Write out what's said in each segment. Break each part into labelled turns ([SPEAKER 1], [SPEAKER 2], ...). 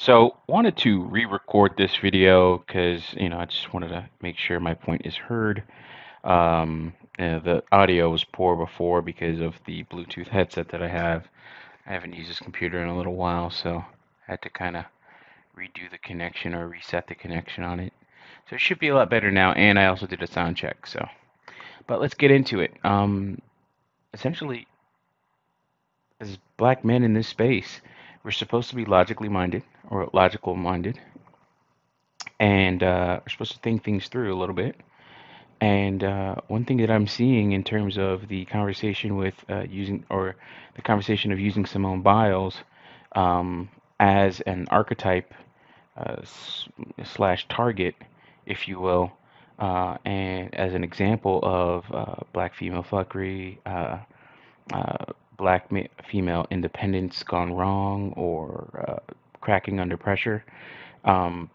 [SPEAKER 1] So, wanted to re-record this video because, I just wanted to make sure my point is heard. The audio was poor before because of the Bluetooth headset that I have. I haven't used this computer in a little while, so I had to kind of redo the connection or reset the connection on it. So it should be a lot better now, and I also did a sound check. But let's get into it. Essentially, as black men in this space, we're supposed to be logically minded or logical minded and we're supposed to think things through a little bit. And one thing that I'm seeing in terms of the conversation with using, or the conversation of using Simone Biles um, as an archetype slash target, if you will, and as an example of black female fuckery, uh, female independence gone wrong, or cracking under pressure. Um,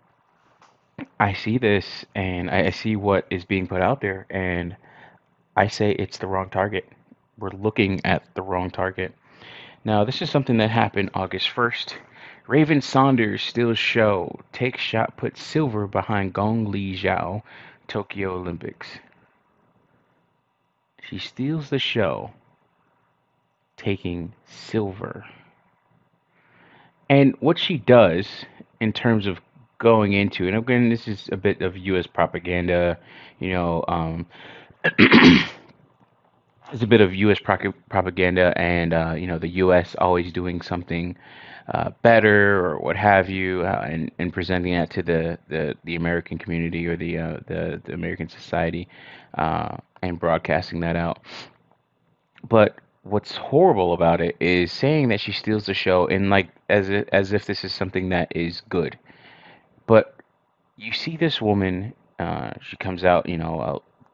[SPEAKER 1] I see this and I see what is being put out there, and I say it's the wrong target. We're looking at the wrong target. Now, this is something that happened August 1st. Raven Saunders steals show, takes shot, puts silver behind Gong Li Zhao, Tokyo Olympics. She steals the show, taking silver. And what she does in terms of going into, and again, this is a bit of U.S. propaganda, you know, it's a bit of U.S. propaganda, and the U.S. always doing something better or what have you, and presenting that to the American community or the American society, and broadcasting that out. But what's horrible about it is saying that she steals the show, and like as if this is something that is good. But you see this woman, she comes out,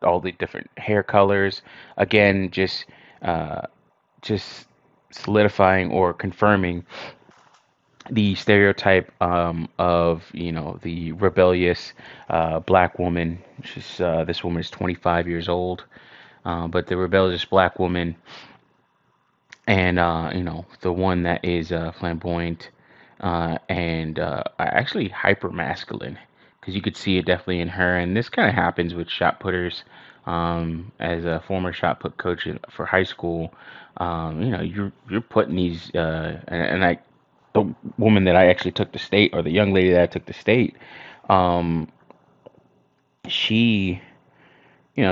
[SPEAKER 1] all the different hair colors, again, uh, just solidifying or confirming the stereotype of the rebellious black woman. This woman is 25 years old, but the rebellious black woman, and the one that is flamboyant and actually hyper masculine, because you could see it definitely in her. And this kind of happens with shot putters. As a former shot put coach for high school, you're putting these and I the woman that I actually took the state, or the young lady that I took the state, um, she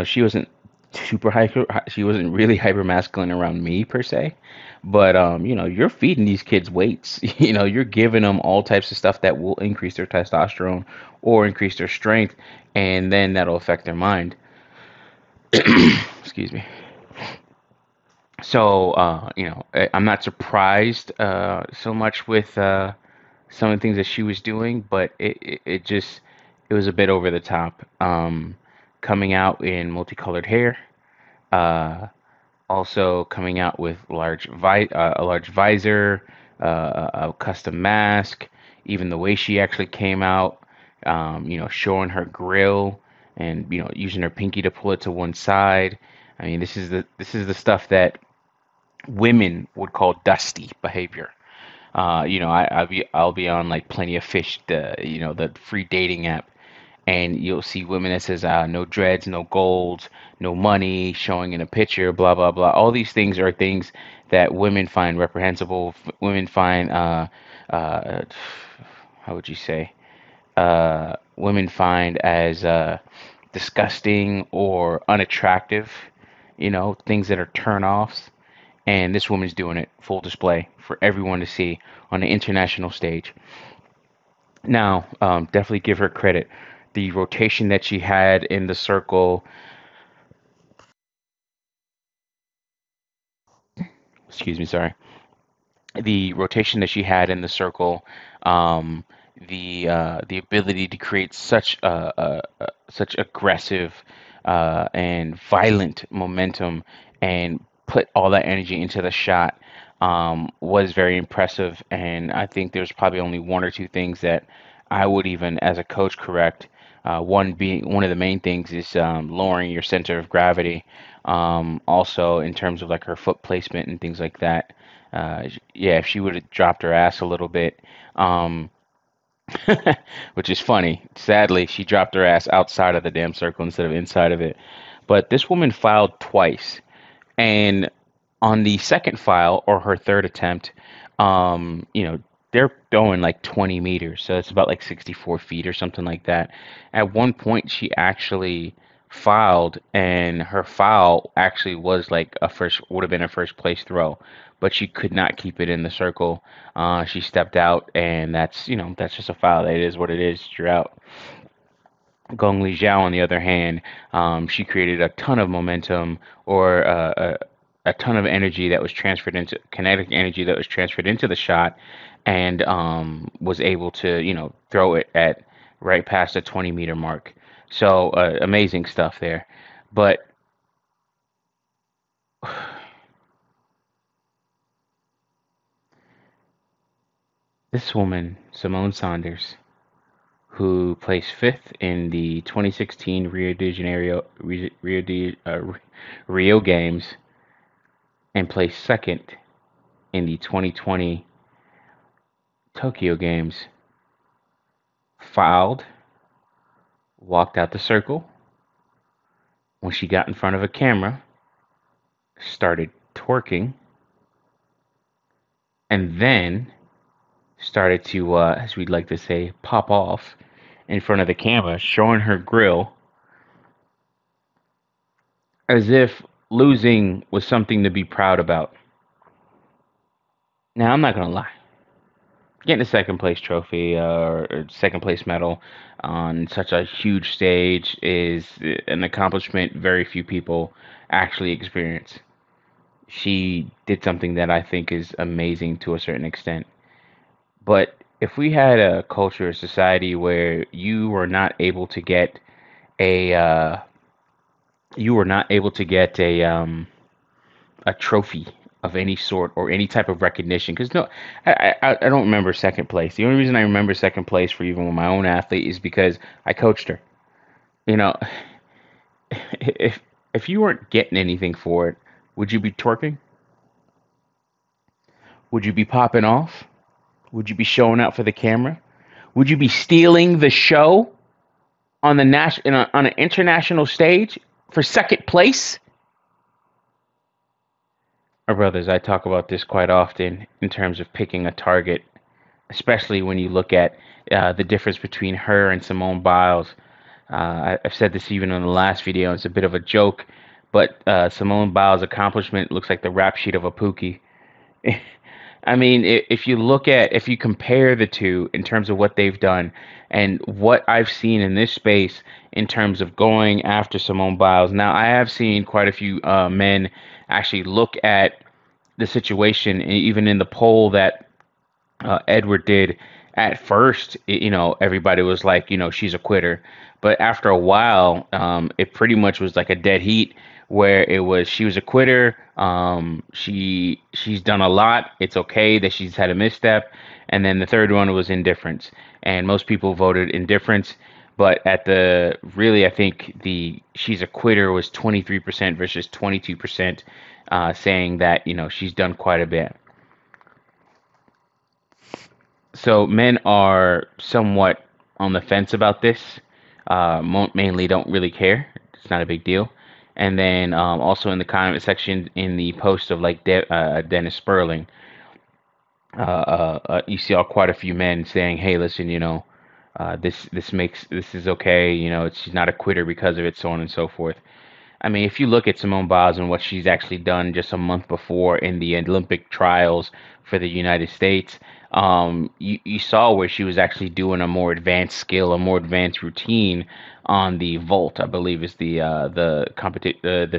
[SPEAKER 1] she wasn't she wasn't really hyper masculine around me per se, but you're feeding these kids weights. You're giving them all types of stuff that will increase their testosterone or increase their strength, and then that'll affect their mind. Excuse me. So I'm not surprised so much with some of the things that she was doing, but it just it was a bit over the top. Coming out in multicolored hair, uh, also coming out with a large visor, a custom mask, even the way she actually came out, showing her grill and using her pinky to pull it to one side. I mean, this is the stuff that women would call dusty behavior. I'll be on like Plenty of Fish, the free dating app, and you'll see women that says no dreads, no golds, no money, showing in a picture, blah blah blah. All these things are things that women find reprehensible. Women find uh, how would you say? Women find as disgusting or unattractive. Things that are turn offs. And this woman's doing it full display for everyone to see on the international stage. Now, definitely give her credit. The rotation that she had in the circle, excuse me, sorry, the rotation that she had in the circle, um, the ability to create such aggressive and violent momentum and put all that energy into the shot was very impressive. And I think there's probably only one or two things that I would even, as a coach, correct. One of the main things is lowering your center of gravity. Also, in terms of like her foot placement and things like that. Yeah, if she would have dropped her ass a little bit, um, which is funny. Sadly, she dropped her ass outside of the damn circle instead of inside of it. But this woman filed twice. And on the second file or her third attempt, you know, they're throwing like 20 meters, so it's about like 64 feet or something like that. At one point, she actually filed, and her foul actually was like a first, would have been a first place throw, but she could not keep it in the circle. She stepped out, and that's, that's just a foul. It is what it is. You're out. Gong Li Zhao, on the other hand, she created a ton of momentum or a ton of energy that was transferred into kinetic energy that was transferred into the shot, and was able to, throw it at right past the 20-meter mark. So amazing stuff there. But this woman, Simone Saunders, who placed fifth in the 2016 Rio Games and placed second in the 2020 Tokyo Games, fouled, walked out the circle. When she got in front of a camera, started twerking, and then started to, as we'd like to say, pop off in front of the camera, showing her grill as if losing was something to be proud about. Now, I'm not going to lie. Getting a second place trophy or second place medal on such a huge stage is an accomplishment very few people actually experience. She did something that I think is amazing to a certain extent. But if we had a culture, a society where a you were not able to get a trophy of any sort or any type of recognition, because no, I don't remember second place. The only reason I remember second place for even with my own athlete is because I coached her. You know, if if you weren't getting anything for it, would you be twerking? Would you be popping off? Would you be showing out for the camera? Would you be stealing the show on the on an international stage for second place? Our brothers, I talk about this quite often in terms of picking a target, especially when you look at the difference between her and Simone Biles. I've said this even in the last video. It's a bit of a joke, but Simone Biles' accomplishment looks like the rap sheet of a Pookie. I mean, if you compare the two in terms of what they've done and what I've seen in this space in terms of going after Simone Biles. Now, I have seen quite a few men actually look at the situation, even in the poll that Edward did at first, everybody was like, she's a quitter. But after a while, it pretty much was like a dead heat where it was she was a quitter. She's done a lot. It's okay that she's had a misstep. And then the third one was indifference. And most people voted indifference. But at the really, I think the she's a quitter was 23% versus 22%, saying that, she's done quite a bit. So men are somewhat on the fence about this. Mainly don't really care. It's not a big deal. And then also in the comment section in the post of like Dennis Sperling, you see quite a few men saying, "Hey, listen, this is okay. She's not a quitter because of it, so on and so forth." I mean, if you look at Simone Biles and what she's actually done just a month before in the Olympic trials for the United States, you saw where she was actually doing a more advanced skill, a more advanced routine on the vault. I believe is the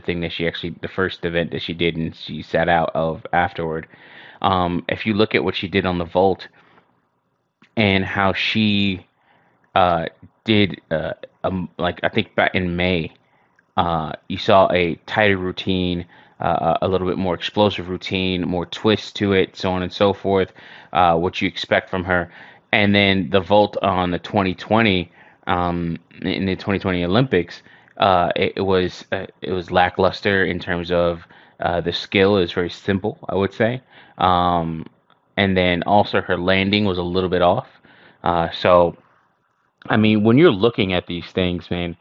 [SPEAKER 1] thing that she actually the first event that she did, and she sat out of afterward. If you look at what she did on the vault and how she uh, did, like I think back in May. You saw a tighter routine, a little bit more explosive routine, more twist to it, so on and so forth, what you expect from her. And then the vault on the 2020, in the 2020 Olympics, it was lackluster in terms of the skill is very simple, I would say. And then also her landing was a little bit off. So, I mean, when you're looking at these things, man,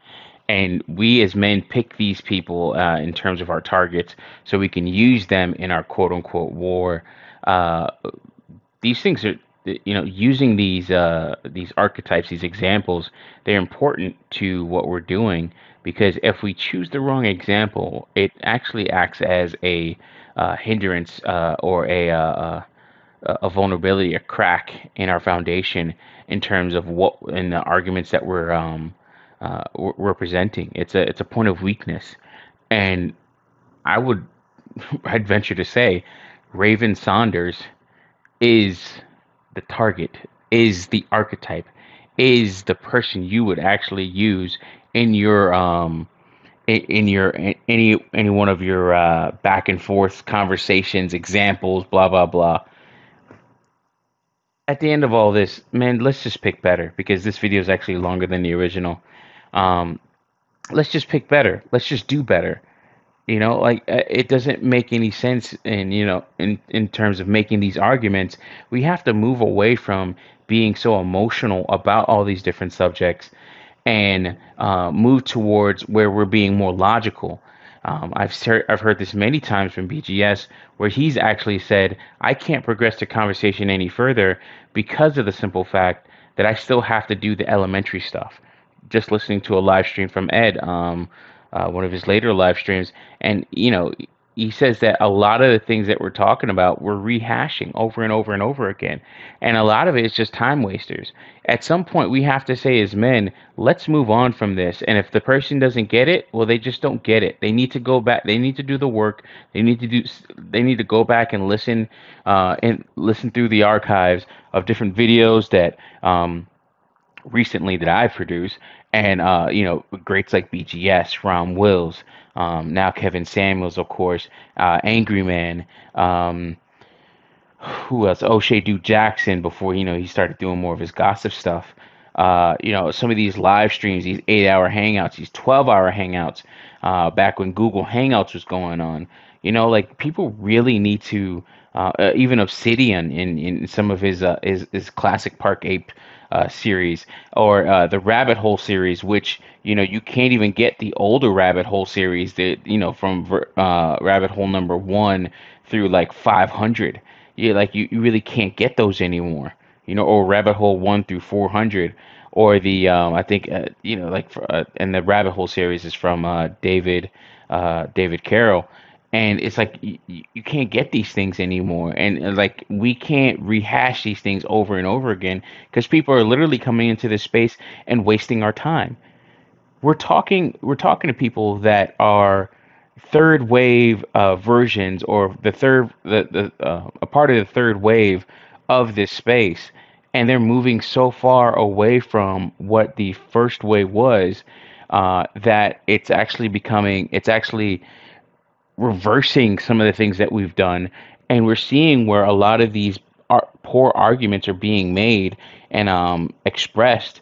[SPEAKER 1] and we as men pick these people in terms of our targets so we can use them in our quote unquote war. Uh, these things are, using these archetypes, these examples, they're important to what we're doing because if we choose the wrong example, it actually acts as a hindrance or a vulnerability, a crack in our foundation in terms of what in the arguments that we're presenting. It's a point of weakness, and I would I'd venture to say, Raven Saunders is the target, is the archetype, is the person you would actually use in your in any one of your back and forth conversations, examples, blah blah blah. At the end of all this, man, let's just pick better because this video is actually longer than the original. Um, let's just pick better. Let's just do better. Like it doesn't make any sense in terms of making these arguments. We have to move away from being so emotional about all these different subjects and move towards where we're being more logical. I've heard this many times from BGS where he's actually said, I can't progress the conversation any further because of the simple fact that I still have to do the elementary stuff. Just listening to a live stream from Ed, one of his later live streams, and he says that a lot of the things that we're talking about we're rehashing over and over and over again, and a lot of it is just time wasters. At some point, we have to say as men, let's move on from this. And if the person doesn't get it, well, they just don't get it. They need to go back. They need to do the work. They need to do. They need to go back and listen through the archives of different videos that recently that I've produced, and greats like BGS, Ron Wills, now Kevin Samuels, of course, Angry Man, who else? O'Shea Duke Jackson before he started doing more of his gossip stuff. Some of these live streams, these 8 hour hangouts, these 12 hour hangouts, back when Google Hangouts was going on. Like people really need to, even Obsidian in some of his classic Park Ape series or the Rabbit Hole series, which you can't even get the older Rabbit Hole series that from Rabbit Hole number one through like 500. Yeah, like you really can't get those anymore. Or Rabbit Hole 1 through 400, or the I think like and the Rabbit Hole series is from David Carroll, and it's like you can't get these things anymore, and like we can't rehash these things over and over again because people are literally coming into this space and wasting our time. We're talking to people that are third wave versions or the a part of the third wave of this space, and they're moving so far away from what the first wave was, that it's actually reversing some of the things that we've done, and we're seeing where a lot of these poor arguments are being made and expressed.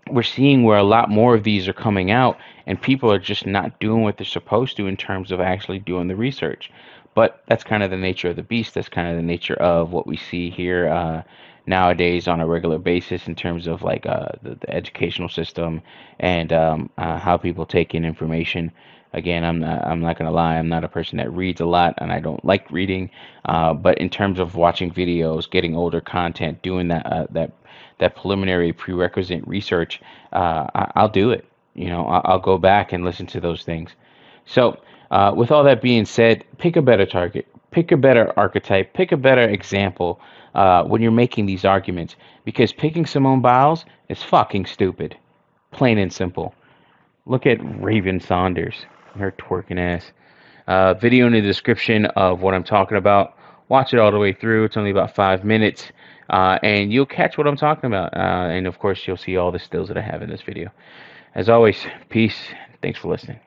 [SPEAKER 1] We're seeing where a lot more of these are coming out, and people are just not doing what they're supposed to in terms of actually doing the research. But that's kind of the nature of the beast. That's kind of the nature of what we see here nowadays on a regular basis in terms of like the educational system and how people take in information. Again, I'm not gonna lie. I'm not a person that reads a lot, and I don't like reading. But in terms of watching videos, getting older content, doing that preliminary prerequisite research, I'll do it. I'll go back and listen to those things. So, with all that being said, pick a better target, pick a better archetype, pick a better example when you're making these arguments, because picking Simone Biles is fucking stupid, plain and simple. Look at Raven Saunders, her twerking ass. Video in the description of what I'm talking about. Watch it all the way through. It's only about 5 minutes, and you'll catch what I'm talking about. And of course, you'll see all the stills that I have in this video. As always, peace. Thanks for listening.